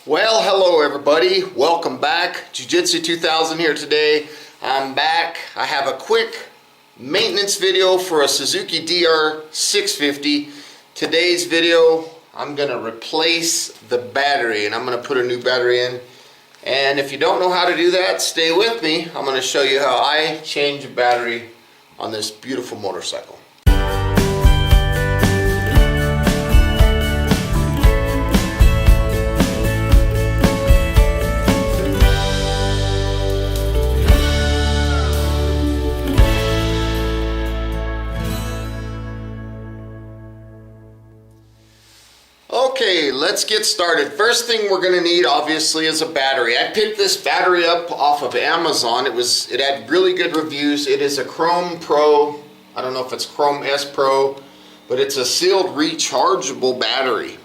Well, hello everybody. Welcome back. Jiu-Jitsu 2000 here today. I'm back. I have a quick maintenance video for a Suzuki DR650. Today's video, I'm going to replace the battery and I'm going to put a new battery in. And if you don't know how to do that, stay with me. I'm going to show you how I change a battery on this beautiful motorcycle. Okay, let's get started. First thing we're going to need obviously is a battery. I picked this battery up off of Amazon. It had really good reviews. It is a Chrome Pro. I don't know if it's Chrome S Pro, but it's a sealed rechargeable battery.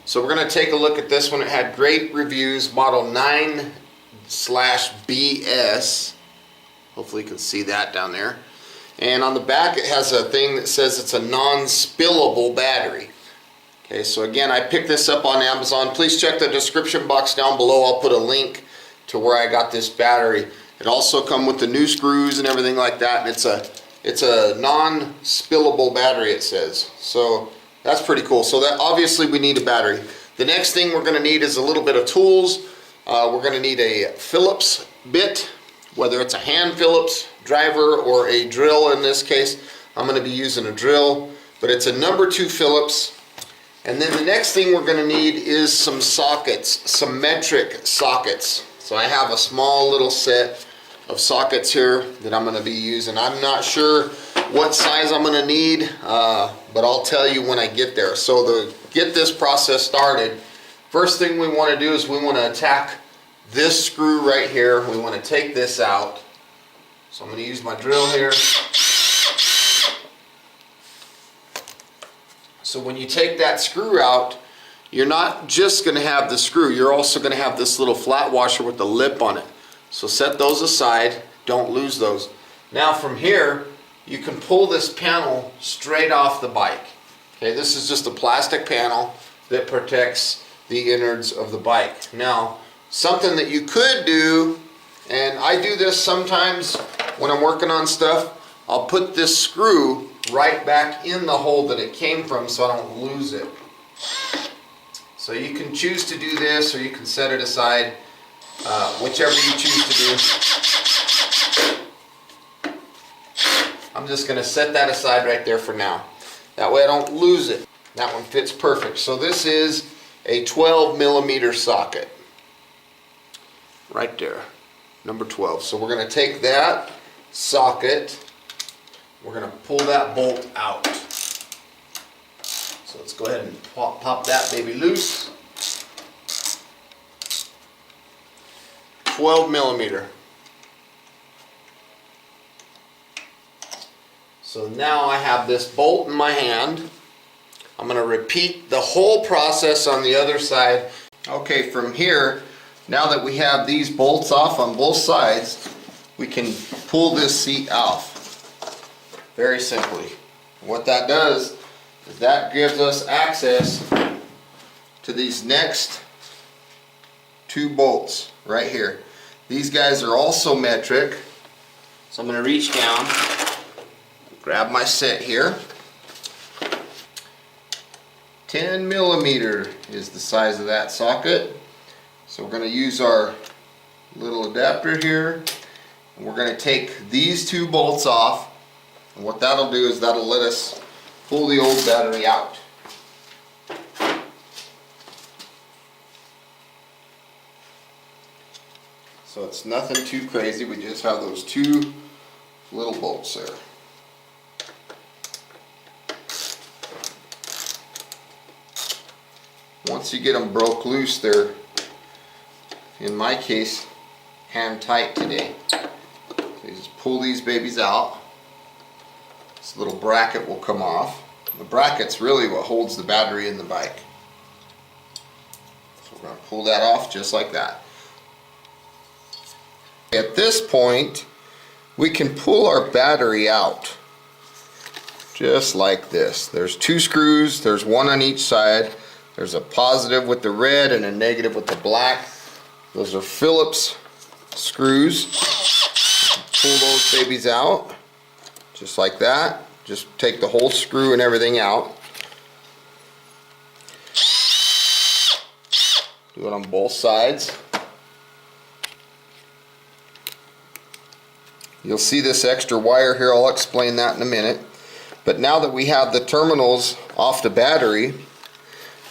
So we're going to take a look at this one. It had great reviews, model 9/BS. Hopefully you can see that down there. And on the back it has a thing that says it's a non-spillable battery. Okay, so again, I picked this up on Amazon. Please check the description box down below. I'll put a link to where I got this battery. It also comes with the new screws and everything like that. And it's a non-spillable battery, it says. So that's pretty cool. So that obviously we need a battery. The next thing we're going to need is a little bit of tools. We're going to need a Phillips bit, whether it's a hand Phillips driver or a drill in this case. I'm going to be using a drill, but it's a number 2 Phillips. And then the next thing we're going to need is some sockets, some metric sockets. So I have a small little set of sockets here that I'm going to be using. I'm not sure what size I'm going to need, but I'll tell you when I get there. So to get this process started, first thing we want to do is we want to attack this screw right here. We want to take this out. So I'm going to use my drill here. So when you take that screw out, you're not just going to have the screw, you're also going to have this little flat washer with the lip on it. So set those aside, don't lose those. Now from here, you can pull this panel straight off the bike. Okay, this is just a plastic panel that protects the innards of the bike. Now, something that you could do, and I do this sometimes when I'm working on stuff, I'll put this screw right back in the hole that it came from so I don't lose it. So you can choose to do this or you can set it aside, whichever you choose to do. I'm just going to set that aside right there for now. That way I don't lose it. That one fits perfect. So this is a 12mm socket. Right there, number 12. So we're going to take that socket. We're going to pull that bolt out. So let's go ahead and pop that baby loose. 12mm. So now I have this bolt in my hand. I'm going to repeat the whole process on the other side. Okay, from here, now that we have these bolts off on both sides, we can pull this seat off. Very simply. What that does is that gives us access to these next 2 bolts right here. These guys are also metric. So I'm going to reach down, grab my set here. 10mm is the size of that socket. So we're going to use our little adapter here. And we're going to take these 2 bolts off. And what that'll do is that'll let us pull the old battery out. So it's nothing too crazy, we just have those 2 little bolts there. Once you get them broke loose, they're, in my case, hand tight today. So you just pull these babies out. This little bracket will come off. The bracket's really what holds the battery in the bike. So we're going to pull that off just like that. At this point, we can pull our battery out just like this. There's 2 screws, there's 1 on each side. There's a positive with the red and a negative with the black. Those are Phillips screws. Pull those babies out just like that. Just take the whole screw and everything out. Do it on both sides. You'll see this extra wire here. I'll explain that in a minute. But now that we have the terminals off the battery,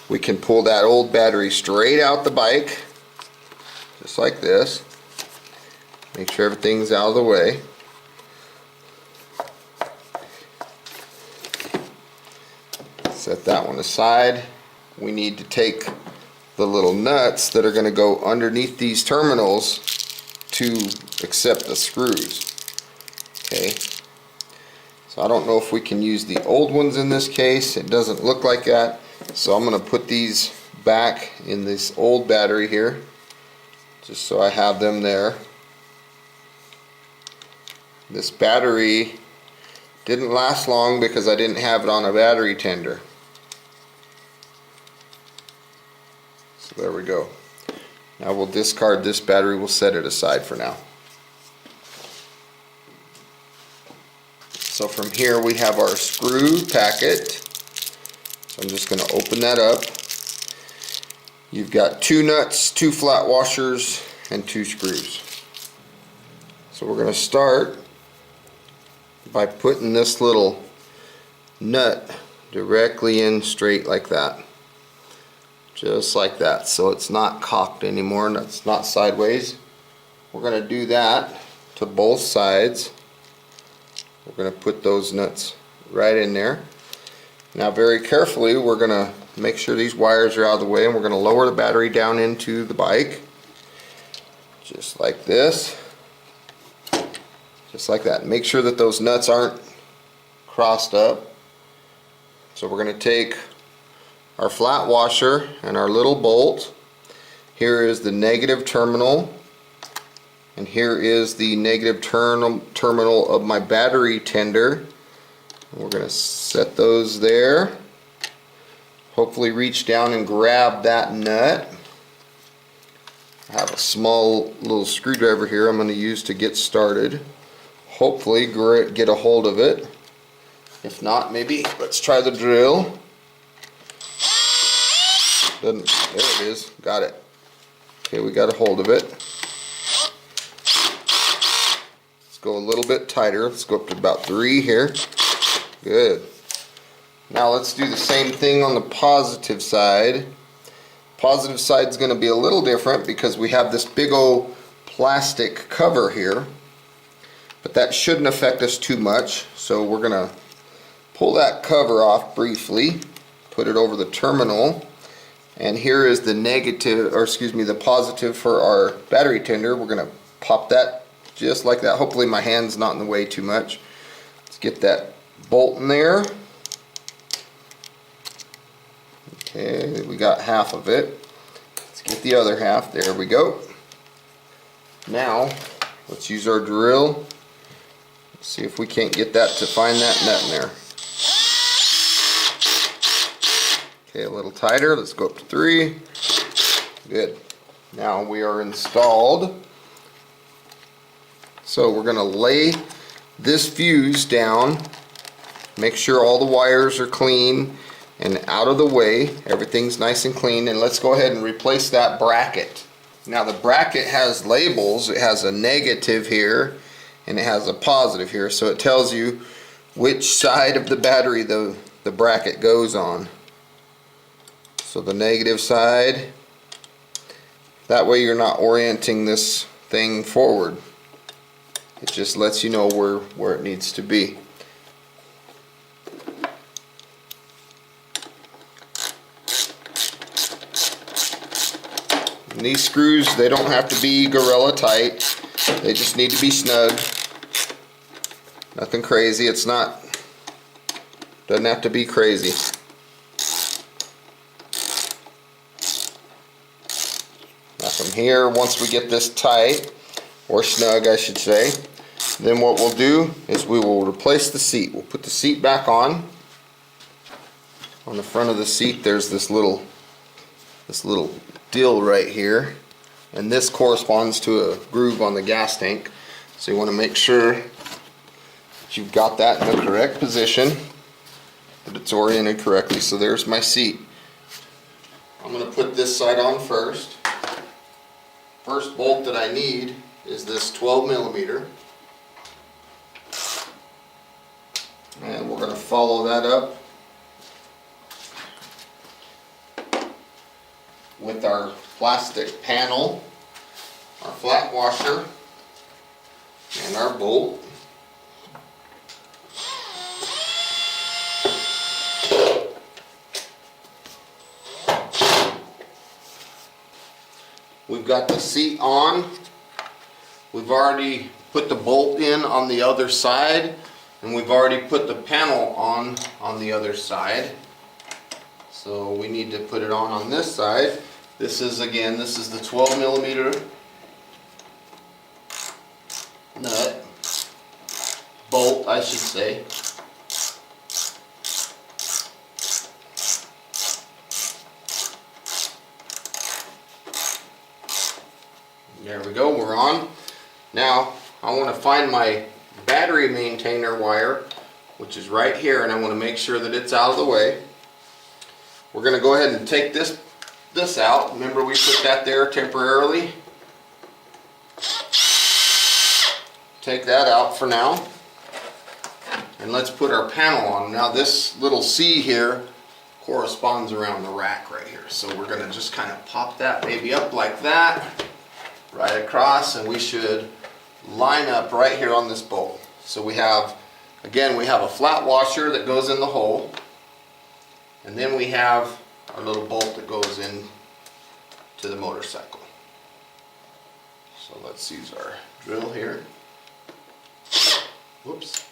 we can pull that old battery straight out the bike, just like this. Make sure everything's out of the way. Set that one aside. We need to take the little nuts that are going to go underneath these terminals to accept the screws. Okay. So I don't know if we can use the old ones in this case. It doesn't look like that. So I'm going to put these back in this old battery here, just so I have them there. This battery didn't last long because I didn't have it on a battery tender. So there we go. Now we'll discard this battery. We'll set it aside for now. So from here we have our screw packet. So I'm just going to open that up. You've got 2 nuts, 2 flat washers, and 2 screws. So we're going to start by putting this little nut directly in straight like that. Just like that. So it's not cocked anymore and it's not sideways. We're going to do that to both sides. We're going to put those nuts right in there. Now very carefully we're going to make sure these wires are out of the way, and we're going to lower the battery down into the bike. Just like this. Just like that. Make sure that those nuts aren't crossed up. So we're going to take our flat washer and our little bolt. Here is the negative terminal, and here is the negative terminal of my battery tender. We're going to set those there. Hopefully reach down and grab that nut. I have a small little screwdriver here I'm going to use to get started. Hopefully get a hold of it. If not, maybe let's try the drill. There it is. Got it. Okay, we got a hold of it. Let's go a little bit tighter. Let's go up to about 3 here. Good. Now let's do the same thing on the positive side. Positive side is going to be a little different because we have this big old plastic cover here, but that shouldn't affect us too much. So we're going to pull that cover off briefly, put it over the terminal, and here is the negative, or excuse me, the positive for our battery tender. We're going to pop that just like that. Hopefully my hand's not in the way too much. Let's get that bolt in there. Okay, we got half of it. Let's get the other half. There we go. Now let's use our drill. Let's see if we can't get that to find that nut in there. Okay, a little tighter. Let's go up to 3. Good. Now we are installed. So we're going to lay this fuse down. Make sure all the wires are clean and out of the way. Everything's nice and clean, and let's go ahead and replace that bracket. Now the bracket has labels. It has a negative here and it has a positive here, so it tells you which side of the battery the bracket goes on. So the negative side, that way you're not orienting this thing forward. It just lets you know where it needs to be. And these screws, they don't have to be gorilla tight. They just need to be snug. Nothing crazy. It's not, doesn't have to be crazy. Now from here, once we get this tight, or snug I should say, then what we'll do is we will replace the seat. We'll put the seat back on. On the front of the seat there's this little this little deal right here, and this corresponds to a groove on the gas tank. So you want to make sure that you've got that in the correct position, that it's oriented correctly. So there's my seat. I'm going to put this side on first. First bolt that I need is this 12 millimeter. And we're going to follow that up with our plastic panel, our flat washer, and our bolt. We've got the seat on. We've already put the bolt in on the other side, and we've already put the panel on the other side. So we need to put it on this side. This is the 12 millimeter nut, bolt I should say. There we go, we're on. Now I want to find my battery maintainer wire, which is right here, and I want to make sure that it's out of the way. We're going to go ahead and take this out. Remember, we put that there temporarily. Take that out for now. And let's put our panel on. Now this little C here corresponds around the rack right here. So we're going to just kind of pop that maybe up like that, right across, and we should line up right here on this bolt. So we have, again, we have a flat washer that goes in the hole, and then we have our little bolt that goes in to the motorcycle. So let's use our drill here. Whoops.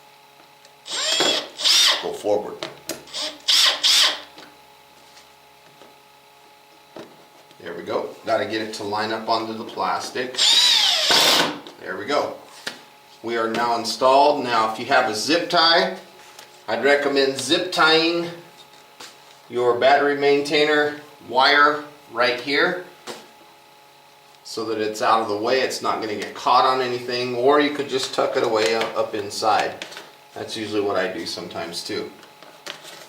Go forward. There we go. Got to get it to line up onto the plastic. There we go. We are now installed. Now if you have a zip tie, I'd recommend zip tying your battery maintainer wire right here so that it's out of the way. It's not going to get caught on anything, or you could just tuck it away up inside. That's usually what I do sometimes too.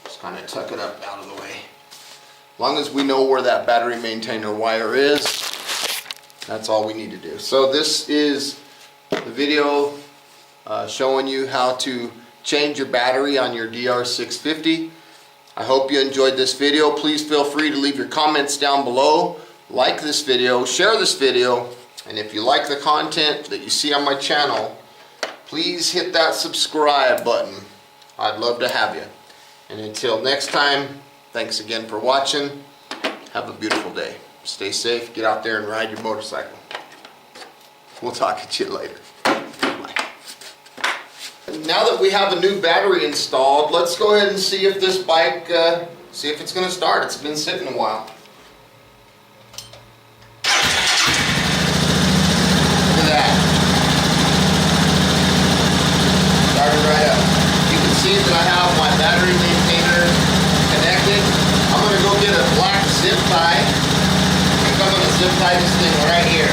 Just kind of tuck it up out of the way. As long as we know where that battery maintainer wire is, that's all we need to do. So this is the video showing you how to change your battery on your DR650. I hope you enjoyed this video. Please feel free to leave your comments down below. Like this video, share this video, and if you like the content that you see on my channel, please hit that subscribe button. I'd love to have you. And until next time, thanks again for watching. Have a beautiful day. Stay safe, get out there and ride your motorcycle. We'll talk at you later. Bye. Now that we have a new battery installed, let's go ahead and see if this bike, see if it's going to start. It's been sitting a while. Look at that. Started right up. You can see that I have my battery maintainer connected. I'm going to go get a black zip tie. I think I'm going to zip tie this thing right here.